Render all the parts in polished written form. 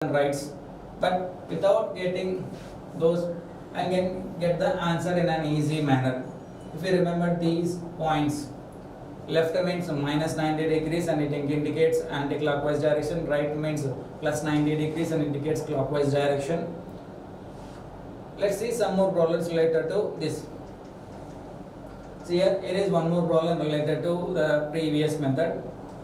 writes, but without getting those, I can get the answer in an easy manner. If you remember these points, left means minus 90 degrees and it indicates anti-clockwise direction, right means plus 90 degrees and indicates clockwise direction. Let's see some more problems related to this. So here is one more problem related to the previous method.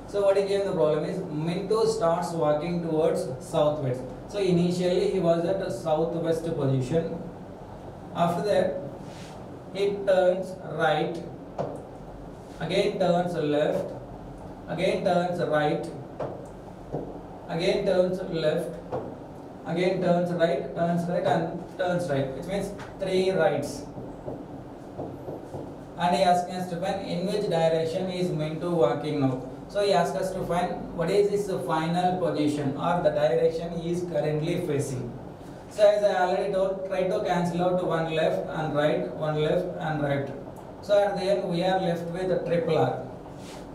So what he gave the problem is Minto starts walking towards southwest. So initially he was at a southwest position. After that he turns right, again turns left, again turns right, again turns left, again turns right and turns right. It means 3 rights. And he asks us to find in which direction is Minto walking now. So he asks us to find what is his final position or the direction he is currently facing. So as I already told, try to cancel out one left and right, one left and right. So at the end we are left with a triple R.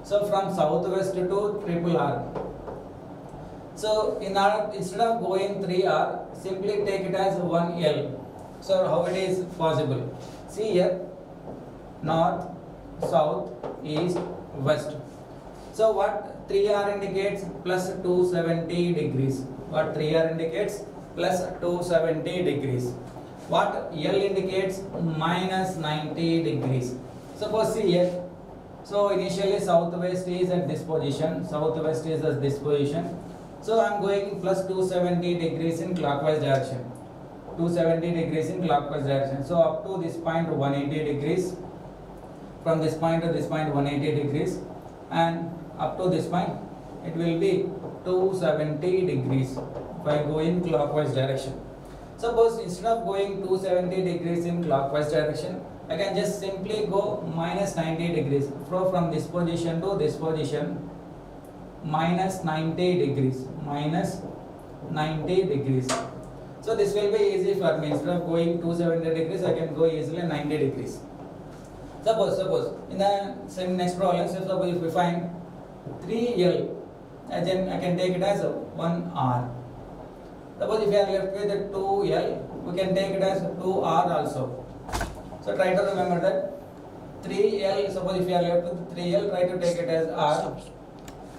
So from southwest to triple R. So instead of going 3R, simply take it as 1L. So how it is possible? See here, north, south, east, west. So what 3R indicates? Plus 270 degrees. What 3R indicates? Plus 270 degrees. What L indicates? Minus 90 degrees. Suppose see here. So initially southwest is at this position. Southwest is at this position. So I am going plus 270 degrees in clockwise direction. 270 degrees in clockwise direction. So up to this point 180 degrees. From this point to this point 180 degrees. And up to this point it will be 270 degrees if I go in clockwise direction. Suppose instead of going 270 degrees in clockwise direction, I can just simply go minus 90 degrees. From this position to this position, minus 90 degrees, minus 90 degrees. So this will be easy for me. Instead of going 270 degrees, I can go easily 90 degrees. Suppose in the same next problem, suppose if we find 3L, then I can take it as 1R. Suppose if you are left with 2L, we can take it as 2R also. So try to remember that 3L, suppose if you are left with 3L, try to take it as R.